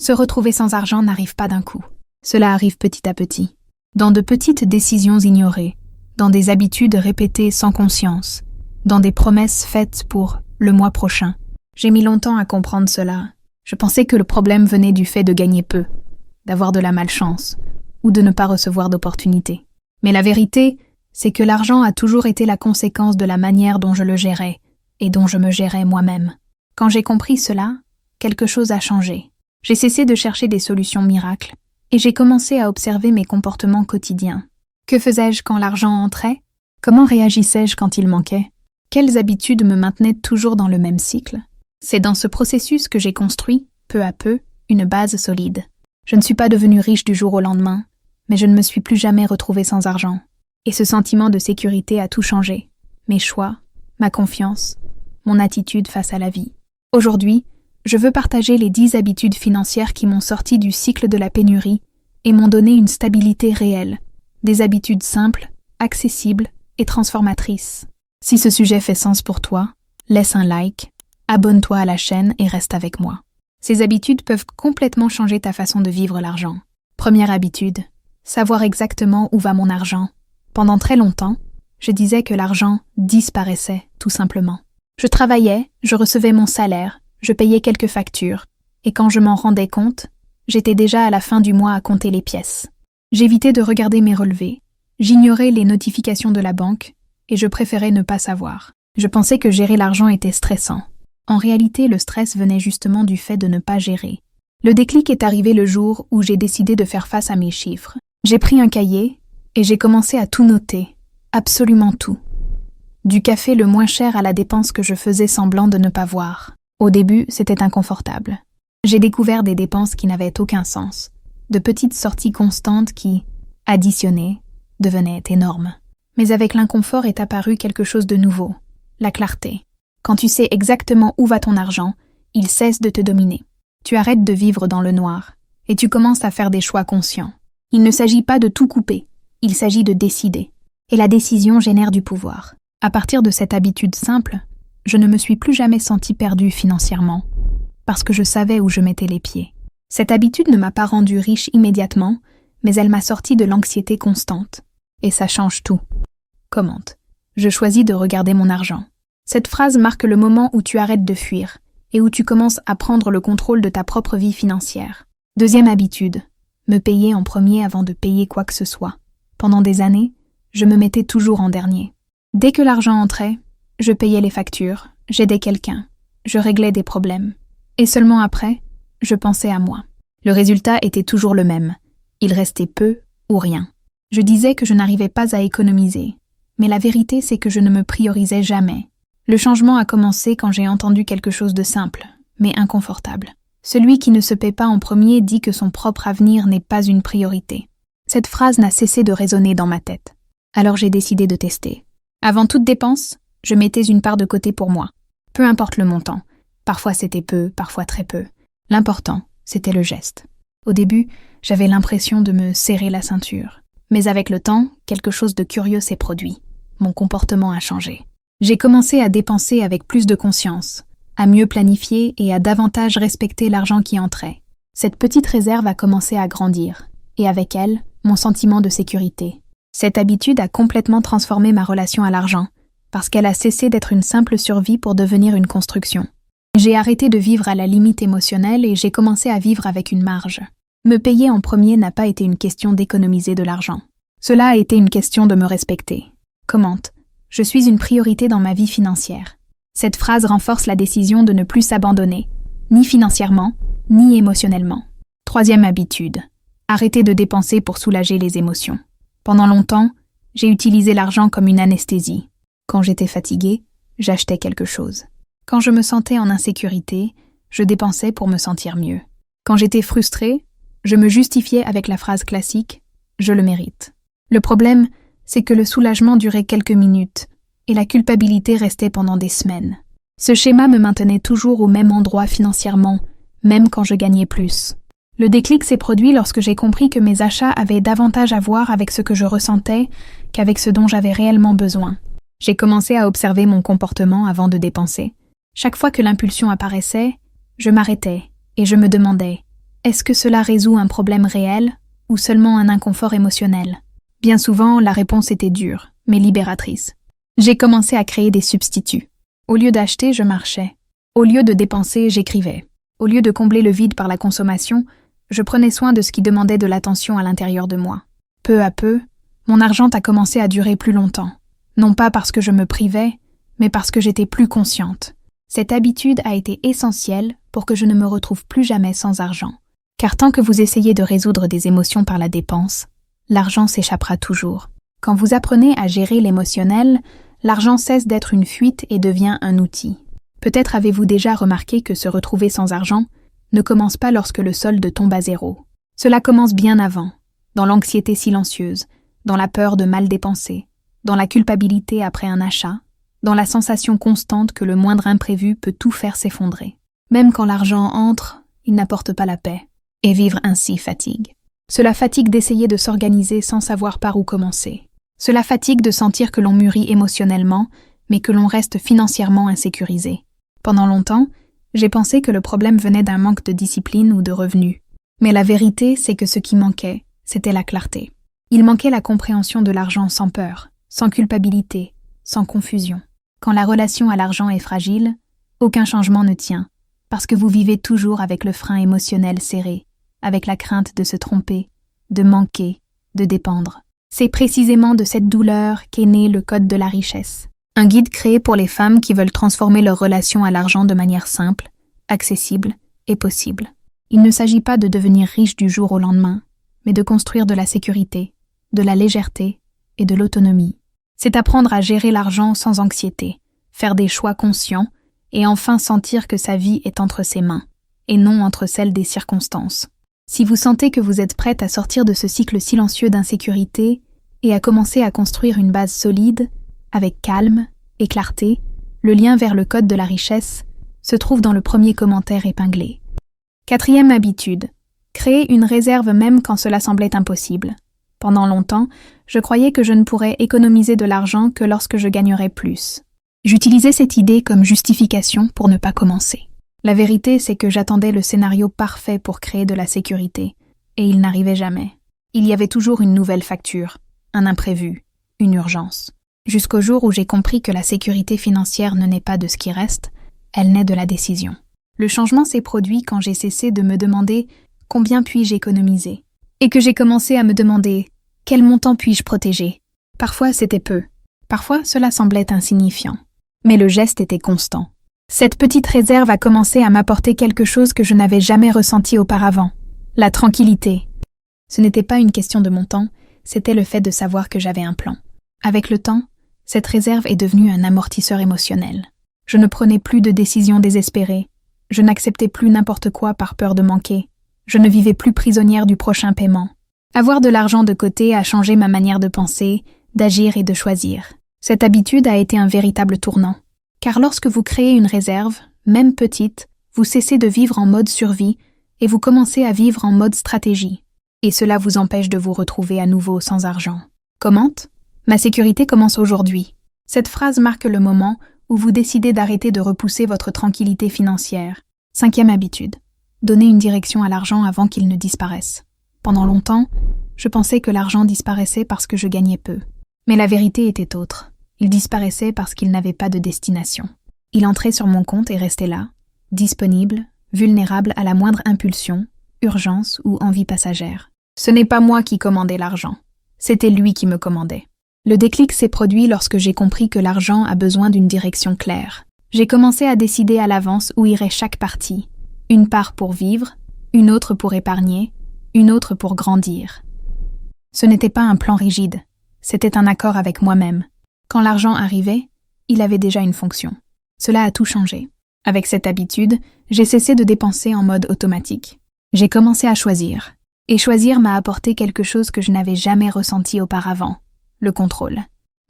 Se retrouver sans argent n'arrive pas d'un coup. Cela arrive petit à petit, dans de petites décisions ignorées, dans des habitudes répétées sans conscience, dans des promesses faites pour le mois prochain. J'ai mis longtemps à comprendre cela. Je pensais que le problème venait du fait de gagner peu, d'avoir de la malchance, ou de ne pas recevoir d'opportunités. Mais la vérité, c'est que l'argent a toujours été la conséquence de la manière dont je le gérais, et dont je me gérais moi-même. Quand j'ai compris cela, quelque chose a changé. J'ai cessé de chercher des solutions miracles, et j'ai commencé à observer mes comportements quotidiens. Que faisais-je quand l'argent entrait? Comment réagissais-je quand il manquait? Quelles habitudes me maintenaient toujours dans le même cycle? C'est dans ce processus que j'ai construit, peu à peu, une base solide. Je ne suis pas devenue riche du jour au lendemain, mais je ne me suis plus jamais retrouvée sans argent. Et ce sentiment de sécurité a tout changé. Mes choix, ma confiance, mon attitude face à la vie. Aujourd'hui, je veux partager les 10 habitudes financières qui m'ont sorti du cycle de la pénurie et m'ont donné une stabilité réelle. Des habitudes simples, accessibles et transformatrices. Si ce sujet fait sens pour toi, laisse un like, abonne-toi à la chaîne et reste avec moi. Ces habitudes peuvent complètement changer ta façon de vivre l'argent. Première habitude, savoir exactement où va mon argent. Pendant très longtemps, je disais que l'argent disparaissait, tout simplement. Je travaillais, je recevais mon salaire, je payais quelques factures, et quand je m'en rendais compte, j'étais déjà à la fin du mois à compter les pièces. J'évitais de regarder mes relevés, j'ignorais les notifications de la banque, et je préférais ne pas savoir. Je pensais que gérer l'argent était stressant. En réalité, le stress venait justement du fait de ne pas gérer. Le déclic est arrivé le jour où j'ai décidé de faire face à mes chiffres. J'ai pris un cahier et j'ai commencé à tout noter, absolument tout. Du café le moins cher à la dépense que je faisais semblant de ne pas voir. Au début, c'était inconfortable. J'ai découvert des dépenses qui n'avaient aucun sens, de petites sorties constantes qui, additionnées, devenaient énormes. Mais avec l'inconfort est apparu quelque chose de nouveau, la clarté. Quand tu sais exactement où va ton argent, il cesse de te dominer. Tu arrêtes de vivre dans le noir et tu commences à faire des choix conscients. Il ne s'agit pas de tout couper, il s'agit de décider. Et la décision génère du pouvoir. À partir de cette habitude simple, je ne me suis plus jamais sentie perdue financièrement, parce que je savais où je mettais les pieds. Cette habitude ne m'a pas rendue riche immédiatement, mais elle m'a sorti de l'anxiété constante. Et ça change tout. Commente. Je choisis de regarder mon argent. Cette phrase marque le moment où tu arrêtes de fuir et où tu commences à prendre le contrôle de ta propre vie financière. Deuxième habitude, me payer en premier avant de payer quoi que ce soit. Pendant des années, je me mettais toujours en dernier. Dès que l'argent entrait, je payais les factures, j'aidais quelqu'un, je réglais des problèmes. Et seulement après, je pensais à moi. Le résultat était toujours le même. Il restait peu ou rien. Je disais que je n'arrivais pas à économiser, mais la vérité c'est que je ne me priorisais jamais. Le changement a commencé quand j'ai entendu quelque chose de simple, mais inconfortable. Celui qui ne se paie pas en premier dit que son propre avenir n'est pas une priorité. Cette phrase n'a cessé de résonner dans ma tête. Alors j'ai décidé de tester. Avant toute dépense, je mettais une part de côté pour moi. Peu importe le montant. Parfois c'était peu, parfois très peu. L'important, c'était le geste. Au début, j'avais l'impression de me serrer la ceinture. Mais avec le temps, quelque chose de curieux s'est produit. Mon comportement a changé. J'ai commencé à dépenser avec plus de conscience, à mieux planifier et à davantage respecter l'argent qui entrait. Cette petite réserve a commencé à grandir, et avec elle, mon sentiment de sécurité. Cette habitude a complètement transformé ma relation à l'argent, parce qu'elle a cessé d'être une simple survie pour devenir une construction. J'ai arrêté de vivre à la limite émotionnelle et j'ai commencé à vivre avec une marge. Me payer en premier n'a pas été une question d'économiser de l'argent. Cela a été une question de me respecter. Commente. Je suis une priorité dans ma vie financière. Cette phrase renforce la décision de ne plus s'abandonner, ni financièrement, ni émotionnellement. Troisième habitude. Arrêter de dépenser pour soulager les émotions. Pendant longtemps, j'ai utilisé l'argent comme une anesthésie. Quand j'étais fatiguée, j'achetais quelque chose. Quand je me sentais en insécurité, je dépensais pour me sentir mieux. Quand j'étais frustrée, je me justifiais avec la phrase classique « je le mérite ». Le problème, c'est que le soulagement durait quelques minutes et la culpabilité restait pendant des semaines. Ce schéma me maintenait toujours au même endroit financièrement, même quand je gagnais plus. Le déclic s'est produit lorsque j'ai compris que mes achats avaient davantage à voir avec ce que je ressentais qu'avec ce dont j'avais réellement besoin. J'ai commencé à observer mon comportement avant de dépenser. Chaque fois que l'impulsion apparaissait, je m'arrêtais et je me demandais Est-ce que cela résout un problème réel ou seulement un inconfort émotionnel? Bien souvent, la réponse était dure, mais libératrice. J'ai commencé à créer des substituts. Au lieu d'acheter, je marchais. Au lieu de dépenser, j'écrivais. Au lieu de combler le vide par la consommation, je prenais soin de ce qui demandait de l'attention à l'intérieur de moi. Peu à peu, mon argent a commencé à durer plus longtemps. Non pas parce que je me privais, mais parce que j'étais plus consciente. Cette habitude a été essentielle pour que je ne me retrouve plus jamais sans argent. Car tant que vous essayez de résoudre des émotions par la dépense, l'argent s'échappera toujours. Quand vous apprenez à gérer l'émotionnel, l'argent cesse d'être une fuite et devient un outil. Peut-être avez-vous déjà remarqué que se retrouver sans argent ne commence pas lorsque le solde tombe à zéro. Cela commence bien avant, dans l'anxiété silencieuse, dans la peur de mal dépenser, dans la culpabilité après un achat, dans la sensation constante que le moindre imprévu peut tout faire s'effondrer. Même quand l'argent entre, il n'apporte pas la paix. Et vivre ainsi fatigue. Cela fatigue d'essayer de s'organiser sans savoir par où commencer. Cela fatigue de sentir que l'on mûrit émotionnellement, mais que l'on reste financièrement insécurisé. Pendant longtemps, j'ai pensé que le problème venait d'un manque de discipline ou de revenus. Mais la vérité, c'est que ce qui manquait, c'était la clarté. Il manquait la compréhension de l'argent sans peur, sans culpabilité, sans confusion. Quand la relation à l'argent est fragile, aucun changement ne tient, parce que vous vivez toujours avec le frein émotionnel serré, avec la crainte de se tromper, de manquer, de dépendre. C'est précisément de cette douleur qu'est né le Code de la richesse, un guide créé pour les femmes qui veulent transformer leur relation à l'argent de manière simple, accessible et possible. Il ne s'agit pas de devenir riche du jour au lendemain, mais de construire de la sécurité, de la légèreté et de l'autonomie. C'est apprendre à gérer l'argent sans anxiété, faire des choix conscients et enfin sentir que sa vie est entre ses mains, et non entre celles des circonstances. Si vous sentez que vous êtes prête à sortir de ce cycle silencieux d'insécurité et à commencer à construire une base solide, avec calme et clarté, le lien vers le code de la richesse se trouve dans le premier commentaire épinglé. 4e habitude. Créer une réserve même quand cela semblait impossible. Pendant longtemps, je croyais que je ne pourrais économiser de l'argent que lorsque je gagnerais plus. J'utilisais cette idée comme justification pour ne pas commencer. La vérité, c'est que j'attendais le scénario parfait pour créer de la sécurité, et il n'arrivait jamais. Il y avait toujours une nouvelle facture, un imprévu, une urgence. Jusqu'au jour où j'ai compris que la sécurité financière ne naît pas de ce qui reste, elle naît de la décision. Le changement s'est produit quand j'ai cessé de me demander combien puis-je économiser, et que j'ai commencé à me demander quel montant puis-je protéger. Parfois c'était peu, parfois cela semblait insignifiant, mais le geste était constant. Cette petite réserve a commencé à m'apporter quelque chose que je n'avais jamais ressenti auparavant, la tranquillité. Ce n'était pas une question de montant, c'était le fait de savoir que j'avais un plan. Avec le temps, cette réserve est devenue un amortisseur émotionnel. Je ne prenais plus de décisions désespérées, je n'acceptais plus n'importe quoi par peur de manquer, je ne vivais plus prisonnière du prochain paiement. Avoir de l'argent de côté a changé ma manière de penser, d'agir et de choisir. Cette habitude a été un véritable tournant. Car lorsque vous créez une réserve, même petite, vous cessez de vivre en mode survie et vous commencez à vivre en mode stratégie. Et cela vous empêche de vous retrouver à nouveau sans argent. Commente ? Ma sécurité commence aujourd'hui. Cette phrase marque le moment où vous décidez d'arrêter de repousser votre tranquillité financière. 5e habitude. Donner une direction à l'argent avant qu'il ne disparaisse. Pendant longtemps, je pensais que l'argent disparaissait parce que je gagnais peu. Mais la vérité était autre. Il disparaissait parce qu'il n'avait pas de destination. Il entrait sur mon compte et restait là, disponible, vulnérable à la moindre impulsion, urgence ou envie passagère. Ce n'est pas moi qui commandais l'argent, c'était lui qui me commandait. Le déclic s'est produit lorsque j'ai compris que l'argent a besoin d'une direction claire. J'ai commencé à décider à l'avance où irait chaque partie. Une part pour vivre, une autre pour épargner, une autre pour grandir. Ce n'était pas un plan rigide, c'était un accord avec moi-même. Quand l'argent arrivait, il avait déjà une fonction. Cela a tout changé. Avec cette habitude, j'ai cessé de dépenser en mode automatique. J'ai commencé à choisir. Et choisir m'a apporté quelque chose que je n'avais jamais ressenti auparavant, le contrôle.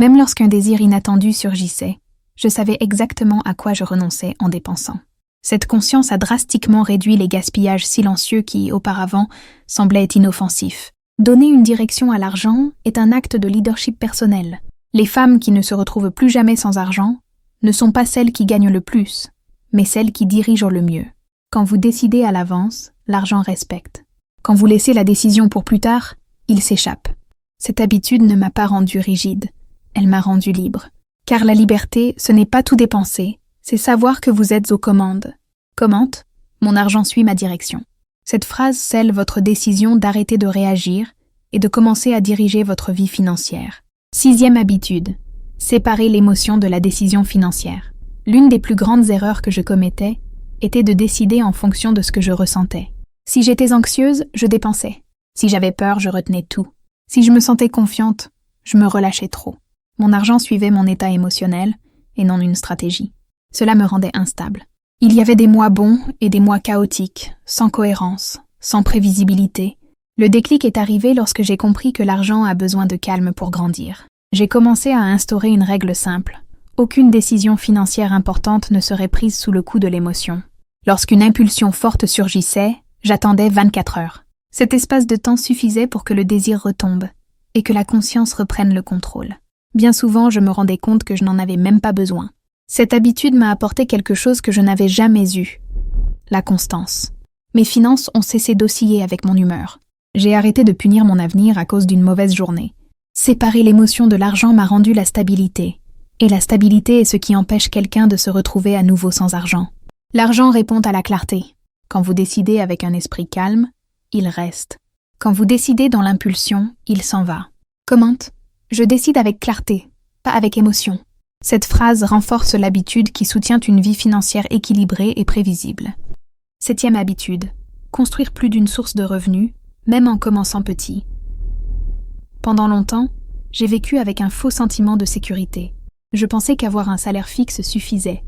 Même lorsqu'un désir inattendu surgissait, je savais exactement à quoi je renonçais en dépensant. Cette conscience a drastiquement réduit les gaspillages silencieux qui, auparavant, semblaient inoffensifs. Donner une direction à l'argent est un acte de leadership personnel. Les femmes qui ne se retrouvent plus jamais sans argent ne sont pas celles qui gagnent le plus, mais celles qui dirigent le mieux. Quand vous décidez à l'avance, l'argent respecte. Quand vous laissez la décision pour plus tard, il s'échappe. Cette habitude ne m'a pas rendu rigide, elle m'a rendu libre. Car la liberté, ce n'est pas tout dépenser, c'est savoir que vous êtes aux commandes. Commente, mon argent suit ma direction. Cette phrase scelle votre décision d'arrêter de réagir et de commencer à diriger votre vie financière. 6e habitude, séparer l'émotion de la décision financière. L'une des plus grandes erreurs que je commettais était de décider en fonction de ce que je ressentais. Si j'étais anxieuse, je dépensais. Si j'avais peur, je retenais tout. Si je me sentais confiante, je me relâchais trop. Mon argent suivait mon état émotionnel et non une stratégie. Cela me rendait instable. Il y avait des mois bons et des mois chaotiques, sans cohérence, sans prévisibilité. Le déclic est arrivé lorsque j'ai compris que l'argent a besoin de calme pour grandir. J'ai commencé à instaurer une règle simple. Aucune décision financière importante ne serait prise sous le coup de l'émotion. Lorsqu'une impulsion forte surgissait, j'attendais 24 heures. Cet espace de temps suffisait pour que le désir retombe et que la conscience reprenne le contrôle. Bien souvent, je me rendais compte que je n'en avais même pas besoin. Cette habitude m'a apporté quelque chose que je n'avais jamais eu, la constance. Mes finances ont cessé d'osciller avec mon humeur. J'ai arrêté de punir mon avenir à cause d'une mauvaise journée. Séparer l'émotion de l'argent m'a rendu la stabilité. Et la stabilité est ce qui empêche quelqu'un de se retrouver à nouveau sans argent. L'argent répond à la clarté. Quand vous décidez avec un esprit calme, il reste. Quand vous décidez dans l'impulsion, il s'en va. Commente. Je décide avec clarté, pas avec émotion. Cette phrase renforce l'habitude qui soutient une vie financière équilibrée et prévisible. 7e habitude. Construire plus d'une source de revenus, même en commençant petit. Pendant longtemps, j'ai vécu avec un faux sentiment de sécurité. Je pensais qu'avoir un salaire fixe suffisait,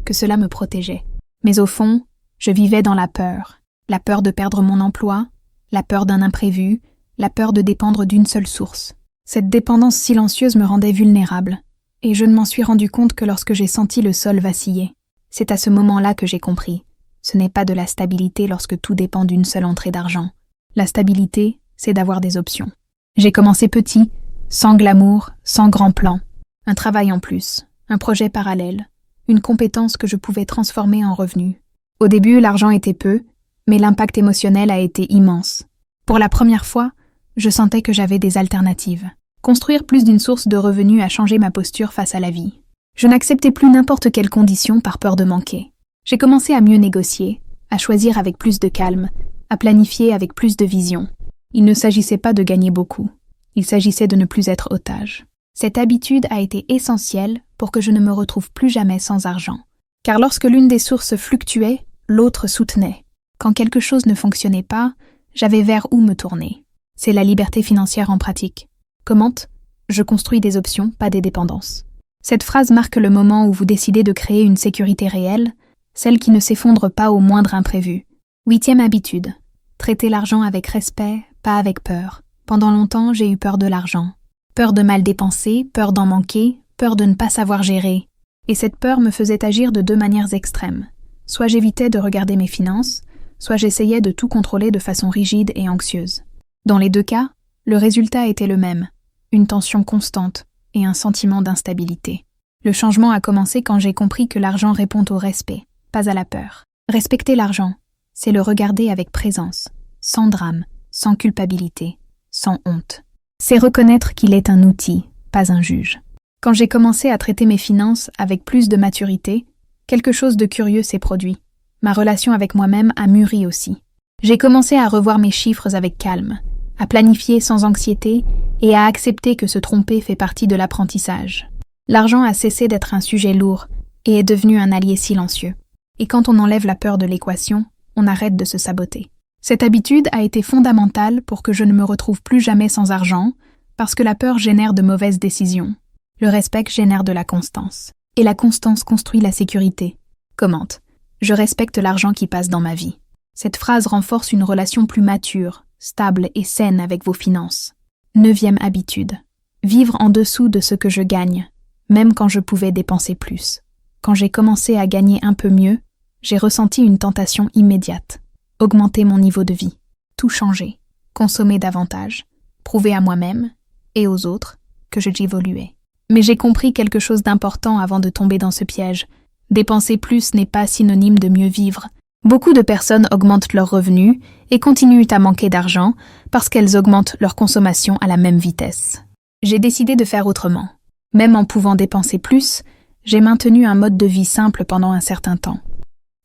que cela me protégeait. Mais au fond, je vivais dans la peur de perdre mon emploi, la peur d'un imprévu, la peur de dépendre d'une seule source. Cette dépendance silencieuse me rendait vulnérable, et je ne m'en suis rendu compte que lorsque j'ai senti le sol vaciller. C'est à ce moment-là que j'ai compris. Ce n'est pas de la stabilité lorsque tout dépend d'une seule entrée d'argent. La stabilité, c'est d'avoir des options. J'ai commencé petit, sans glamour, sans grand plan. Un travail en plus, un projet parallèle, une compétence que je pouvais transformer en revenu. Au début, l'argent était peu, mais l'impact émotionnel a été immense. Pour la première fois, je sentais que j'avais des alternatives. Construire plus d'une source de revenus a changé ma posture face à la vie. Je n'acceptais plus n'importe quelle condition par peur de manquer. J'ai commencé à mieux négocier, à choisir avec plus de calme, à planifier avec plus de vision. Il ne s'agissait pas de gagner beaucoup. Il s'agissait de ne plus être otage. Cette habitude a été essentielle pour que je ne me retrouve plus jamais sans argent. Car lorsque l'une des sources fluctuait, l'autre soutenait. Quand quelque chose ne fonctionnait pas, j'avais vers où me tourner. C'est la liberté financière en pratique. Commente, je construis des options, pas des dépendances. Cette phrase marque le moment où vous décidez de créer une sécurité réelle, celle qui ne s'effondre pas au moindre imprévu. 8e habitude. Traiter l'argent avec respect, pas avec peur. Pendant longtemps, j'ai eu peur de l'argent. Peur de mal dépenser, peur d'en manquer, peur de ne pas savoir gérer. Et cette peur me faisait agir de 2 manières extrêmes. Soit j'évitais de regarder mes finances, soit j'essayais de tout contrôler de façon rigide et anxieuse. Dans les 2 cas, le résultat était le même, une tension constante et un sentiment d'instabilité. Le changement a commencé quand j'ai compris que l'argent répond au respect, pas à la peur. Respecter l'argent, c'est le regarder avec présence, sans drame, sans culpabilité, sans honte. C'est reconnaître qu'il est un outil, pas un juge. Quand j'ai commencé à traiter mes finances avec plus de maturité, quelque chose de curieux s'est produit. Ma relation avec moi-même a mûri aussi. J'ai commencé à revoir mes chiffres avec calme, à planifier sans anxiété et à accepter que se tromper fait partie de l'apprentissage. L'argent a cessé d'être un sujet lourd et est devenu un allié silencieux. Et quand on enlève la peur de l'équation, on arrête de se saboter. Cette habitude a été fondamentale pour que je ne me retrouve plus jamais sans argent, parce que la peur génère de mauvaises décisions. Le respect génère de la constance. Et la constance construit la sécurité. Commente. Je respecte l'argent qui passe dans ma vie. Cette phrase renforce une relation plus mature, stable et saine avec vos finances. 9e habitude. Vivre en dessous de ce que je gagne, même quand je pouvais dépenser plus. Quand j'ai commencé à gagner un peu mieux, j'ai ressenti une tentation immédiate. Augmenter mon niveau de vie, tout changer, consommer davantage, prouver à moi-même et aux autres que j'évoluais. Mais j'ai compris quelque chose d'important avant de tomber dans ce piège. Dépenser plus n'est pas synonyme de mieux vivre, Beaucoup de personnes augmentent leurs revenus et continuent à manquer d'argent parce qu'elles augmentent leur consommation à la même vitesse. J'ai décidé de faire autrement. Même en pouvant dépenser plus, j'ai maintenu un mode de vie simple pendant un certain temps.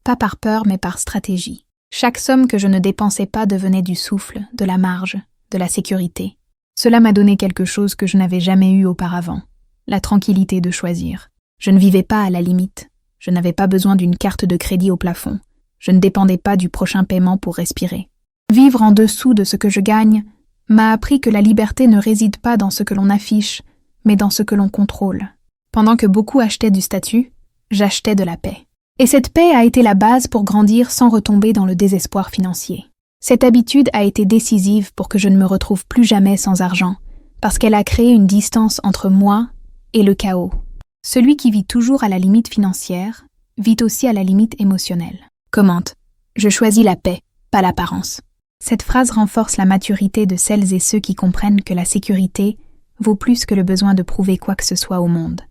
Pas par peur, mais par stratégie. Chaque somme que je ne dépensais pas devenait du souffle, de la marge, de la sécurité. Cela m'a donné quelque chose que je n'avais jamais eu auparavant, la tranquillité de choisir. Je ne vivais pas à la limite. Je n'avais pas besoin d'une carte de crédit au plafond. Je ne dépendais pas du prochain paiement pour respirer. Vivre en dessous de ce que je gagne m'a appris que la liberté ne réside pas dans ce que l'on affiche, mais dans ce que l'on contrôle. Pendant que beaucoup achetaient du statut, j'achetais de la paix. Et cette paix a été la base pour grandir sans retomber dans le désespoir financier. Cette habitude a été décisive pour que je ne me retrouve plus jamais sans argent, parce qu'elle a créé une distance entre moi et le chaos. Celui qui vit toujours à la limite financière vit aussi à la limite émotionnelle. Commente. Je choisis la paix, pas l'apparence. Cette phrase renforce la maturité de celles et ceux qui comprennent que la sécurité vaut plus que le besoin de prouver quoi que ce soit au monde.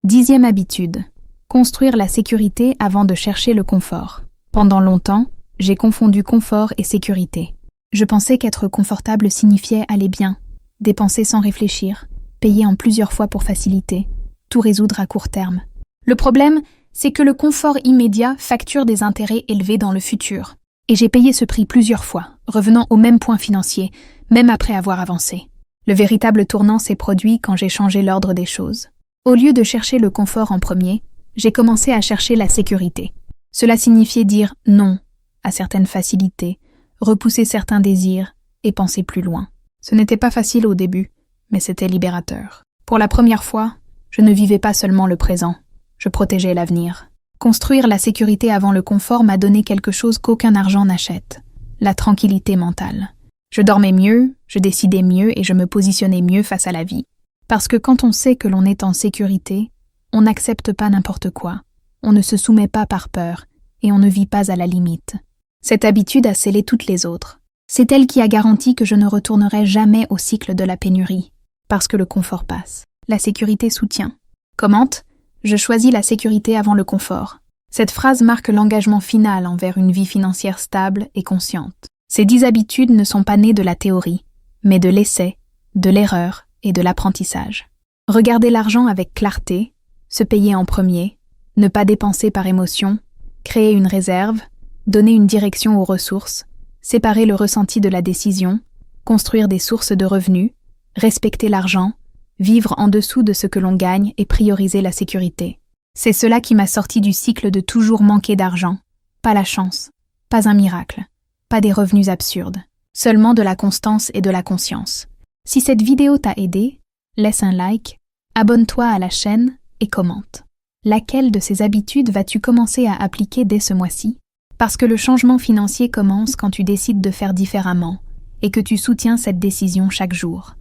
10e habitude. Construire la sécurité avant de chercher le confort. Pendant longtemps, j'ai confondu confort et sécurité. Je pensais qu'être confortable signifiait aller bien, dépenser sans réfléchir, payer en plusieurs fois pour faciliter, tout résoudre à court terme. Le problème, c'est que le confort immédiat facture des intérêts élevés dans le futur. Et j'ai payé ce prix plusieurs fois, revenant au même point financier, même après avoir avancé. Le véritable tournant s'est produit quand j'ai changé l'ordre des choses. Au lieu de chercher le confort en premier, j'ai commencé à chercher la sécurité. Cela signifiait dire non à certaines facilités, repousser certains désirs et penser plus loin. Ce n'était pas facile au début, mais c'était libérateur. Pour la première fois, je ne vivais pas seulement le présent, je protégeais l'avenir. Construire la sécurité avant le confort m'a donné quelque chose qu'aucun argent n'achète, la tranquillité mentale. Je dormais mieux, je décidais mieux et je me positionnais mieux face à la vie. Parce que quand on sait que l'on est en sécurité, on n'accepte pas n'importe quoi, on ne se soumet pas par peur et on ne vit pas à la limite. Cette habitude a scellé toutes les autres. C'est elle qui a garanti que je ne retournerai jamais au cycle de la pénurie, parce que le confort passe. La sécurité soutient. Commente, je choisis la sécurité avant le confort. Cette phrase marque l'engagement final envers une vie financière stable et consciente. Ces 10 habitudes ne sont pas nées de la théorie, mais de l'essai, de l'erreur et de l'apprentissage. Regarder l'argent avec clarté, se payer en premier, ne pas dépenser par émotion, créer une réserve, donner une direction aux ressources, séparer le ressenti de la décision, construire des sources de revenus, respecter l'argent, vivre en dessous de ce que l'on gagne et prioriser la sécurité. C'est cela qui m'a sorti du cycle de toujours manquer d'argent. Pas la chance, pas un miracle, pas des revenus absurdes, seulement de la constance et de la conscience. Si cette vidéo t'a aidé, laisse un like, abonne-toi à la chaîne et commente. Laquelle de ces habitudes vas-tu commencer à appliquer dès ce mois-ci? Parce que le changement financier commence quand tu décides de faire différemment et que tu soutiens cette décision chaque jour.